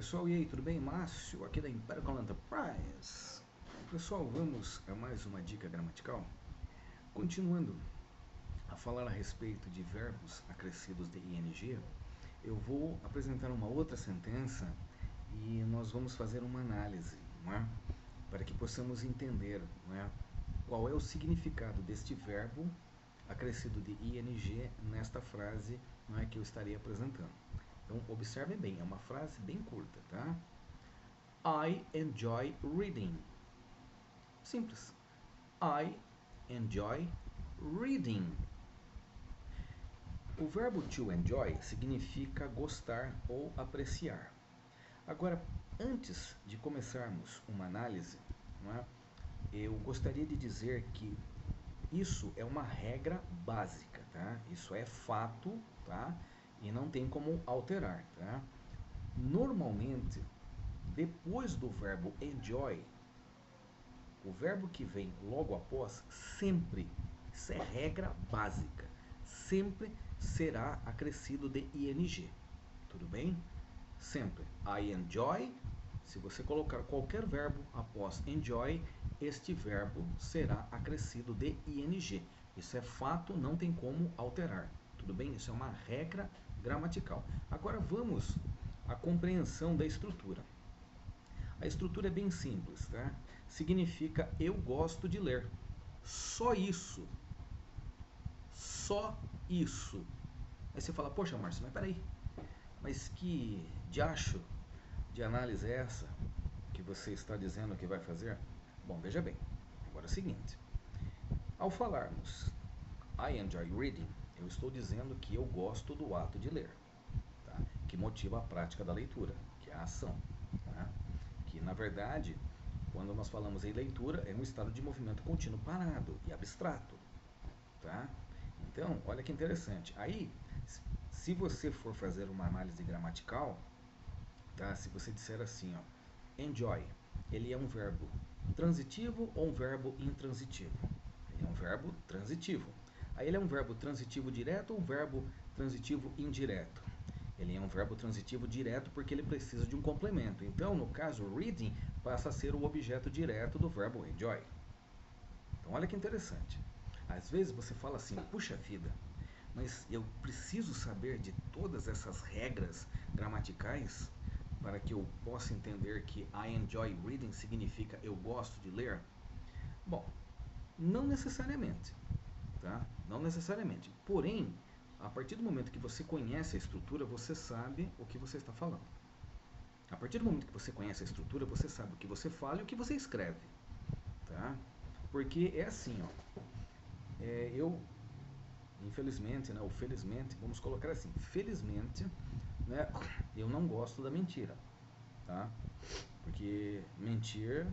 Pessoal, e aí, tudo bem? Márcio, aqui da Empirical Enterprise. Pessoal, vamos a mais uma dica gramatical. Continuando a falar a respeito de verbos acrescidos de ing, eu vou apresentar uma outra sentença e nós vamos fazer uma análise, não é? Para que possamos entender, não é? Qual é o significado deste verbo acrescido de ing nesta frase, não é, que eu estarei apresentando. Então, observem bem, é uma frase bem curta, tá? I enjoy reading. Simples. I enjoy reading. O verbo to enjoy significa gostar ou apreciar. Agora, antes de começarmos uma análise, não é, eu gostaria de dizer que isso é uma regra básica, tá? Isso é fato, tá? E não tem como alterar, tá? Normalmente, depois do verbo enjoy, o verbo que vem logo após sempre, isso é regra básica, sempre será acrescido de ing. Tudo bem? Sempre. I enjoy. Se você colocar qualquer verbo após enjoy, este verbo será acrescido de ing. Isso é fato, não tem como alterar. Tudo bem? Isso é uma regra gramatical. Agora vamos à compreensão da estrutura. A estrutura é bem simples, tá? Significa eu gosto de ler. Só isso. Só isso. Aí você fala, poxa, Márcio, mas peraí. Mas que diacho de análise é essa que você está dizendo que vai fazer? Bom, veja bem. Agora é o seguinte. Ao falarmos I enjoy reading, eu estou dizendo que eu gosto do ato de ler, tá? Que motiva a prática da leitura, que é a ação, tá? Que, na verdade, quando nós falamos em leitura, é um estado de movimento contínuo parado e abstrato, tá? Então, olha que interessante. Aí, se você for fazer uma análise gramatical, tá? Se você disser assim, ó, enjoy, ele é um verbo transitivo ou um verbo intransitivo? Ele é um verbo transitivo. Aí ele é um verbo transitivo direto ou um verbo transitivo indireto? Ele é um verbo transitivo direto porque ele precisa de um complemento. Então, no caso, reading passa a ser o objeto direto do verbo enjoy. Então, olha que interessante. Às vezes você fala assim, puxa vida, mas eu preciso saber de todas essas regras gramaticais para que eu possa entender que I enjoy reading significa eu gosto de ler? Bom, não necessariamente, tá? Não necessariamente. Porém, a partir do momento que você conhece a estrutura, você sabe o que você está falando. A partir do momento que você conhece a estrutura, você sabe o que você fala e o que você escreve, tá? Porque é assim, ó. Eu, infelizmente, né, ou felizmente, vamos colocar assim, felizmente, né, eu não gosto da mentira, tá? Porque mentir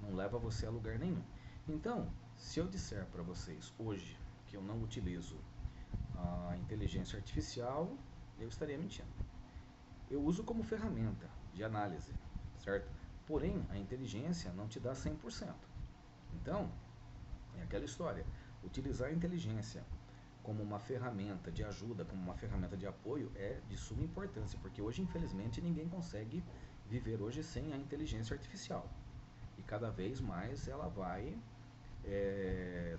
não leva você a lugar nenhum. Então, se eu disser para vocês hoje que eu não utilizo a inteligência artificial, eu estaria mentindo. Eu uso como ferramenta de análise, certo? Porém, a inteligência não te dá 100%. Então, é aquela história. Utilizar a inteligência como uma ferramenta de ajuda, como uma ferramenta de apoio, é de suma importância, porque hoje, infelizmente, ninguém consegue viver hoje sem a inteligência artificial. E cada vez mais ela vai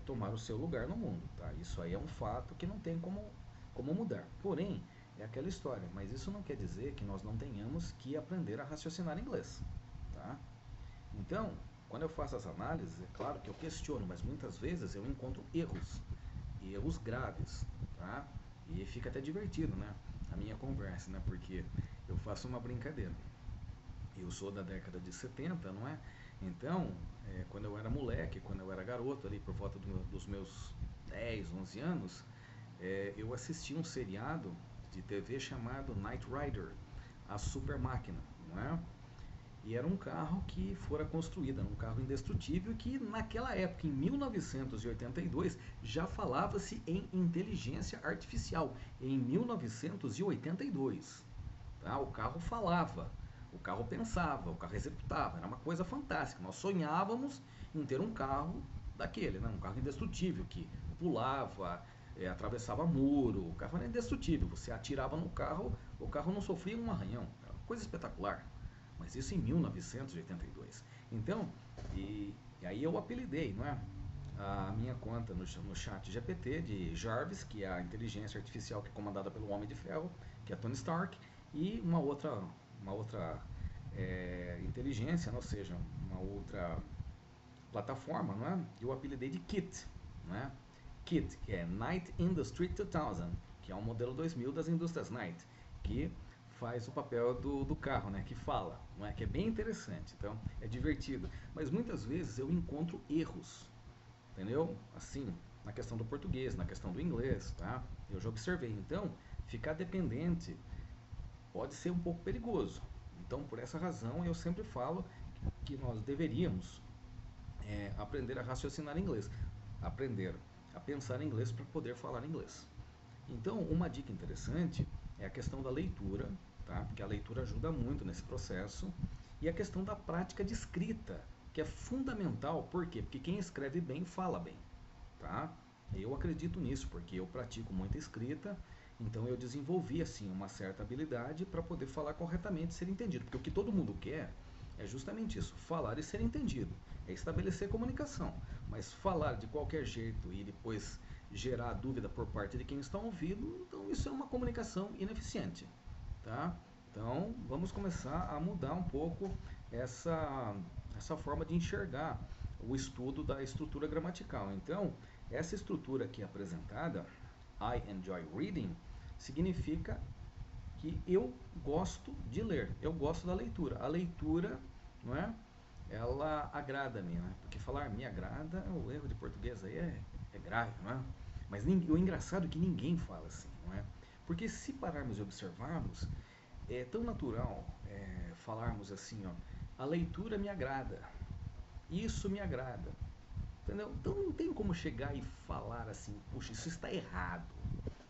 tomar o seu lugar no mundo, tá? Isso aí é um fato que não tem como mudar. Porém, é aquela história, mas isso não quer dizer que nós não tenhamos que aprender a raciocinar inglês, tá? Então, quando eu faço as análises, é claro que eu questiono, mas muitas vezes eu encontro erros graves, tá? E fica até divertido, né? A minha conversa, né? Porque eu faço uma brincadeira. Eu sou da década de 70, não é? Então, quando eu era moleque, quando eu era garoto, ali por volta dos meus 10, 11 anos, eu assisti um seriado de TV chamado Knight Rider, a Super Máquina, não é? E era um carro que fora construído, era um carro indestrutível que naquela época, em 1982, já falava-se em inteligência artificial, em 1982. Tá? O carro falava, o carro pensava, o carro executava, era uma coisa fantástica. Nós sonhávamos em ter um carro daquele, né? Um carro indestrutível, que pulava, atravessava muro, o carro era indestrutível. Você atirava no carro, o carro não sofria um arranhão, era Coisa espetacular. Mas isso em 1982. Então, e aí eu apelidei, não é? A minha conta no chat GPT de Jarvis, que é a inteligência artificial que é comandada pelo Homem de Ferro, que é Tony Stark, e uma outra inteligência, ou seja, uma outra plataforma, não é? Eu apelidei de KIT, não é? KIT, que é Night Industry 2000, que é um modelo 2000 das indústrias Night, que faz o papel do carro, né? Que fala, não é? Que é bem interessante, então é divertido. Mas muitas vezes eu encontro erros, entendeu? Assim, na questão do português, na questão do inglês, tá? Eu já observei. Então, ficar dependente pode ser um pouco perigoso. Então, por essa razão, eu sempre falo que nós deveríamos aprender a raciocinar inglês, aprender a pensar em inglês para poder falar inglês. Então, uma dica interessante é a questão da leitura, tá? Porque a leitura ajuda muito nesse processo, e a questão da prática de escrita, que é fundamental. Por quê? Porque quem escreve bem fala bem, tá? Eu acredito nisso, porque eu pratico muita escrita, então eu desenvolvi assim uma certa habilidade para poder falar corretamente e ser entendido, porque o que todo mundo quer é justamente isso, falar e ser entendido, é estabelecer comunicação, mas falar de qualquer jeito e depois gerar dúvida por parte de quem está ouvindo, então isso é uma comunicação ineficiente, tá? Então vamos começar a mudar um pouco essa forma de enxergar o estudo da estrutura gramatical. Então, essa estrutura aqui apresentada, I enjoy reading, significa que eu gosto de ler, eu gosto da leitura. A leitura, não é? Ela agrada-me, né? Porque falar me agrada, o erro de português aí é grave, não é? Mas o engraçado é que ninguém fala assim, não é? Porque se pararmos e observarmos, é tão natural falarmos assim, ó, a leitura me agrada, isso me agrada, entendeu? Então não tem como chegar e falar assim, puxa, isso está errado,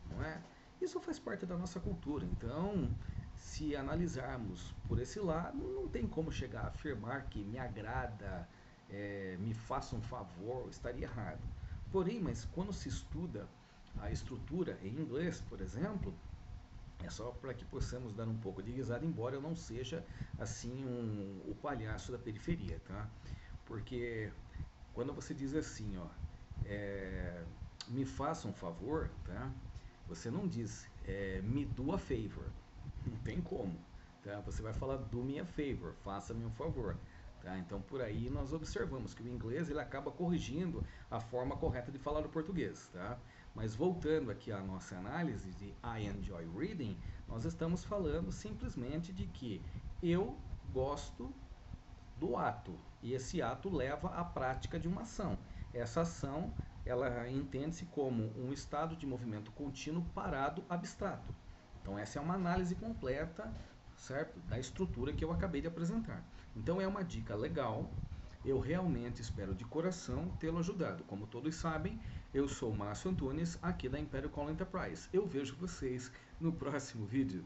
não é? Isso faz parte da nossa cultura. Então, se analisarmos por esse lado, não tem como chegar a afirmar que me agrada, me faça um favor, estaria errado. Porém, mas quando se estuda a estrutura em inglês, por exemplo, é só para que possamos dar um pouco de risada, embora eu não seja assim o palhaço da periferia, tá? Porque quando você diz assim, ó, me faça um favor, tá? Você não diz me do a favor, não tem como, tá? Você vai falar do me a favor, faça-me um favor, tá? Então por aí nós observamos que o inglês ele acaba corrigindo a forma correta de falar o português, tá? Mas voltando aqui à nossa análise de I enjoy reading, nós estamos falando simplesmente de que eu gosto do ato, e esse ato leva à prática de uma ação. Essa ação, ela entende-se como um estado de movimento contínuo parado abstrato. Então essa é uma análise completa, certo? Da estrutura que eu acabei de apresentar. Então é uma dica legal. Eu realmente espero de coração tê-lo ajudado. Como todos sabem, eu sou o Márcio Antunes, aqui da Império Call Enterprise. Eu vejo vocês no próximo vídeo.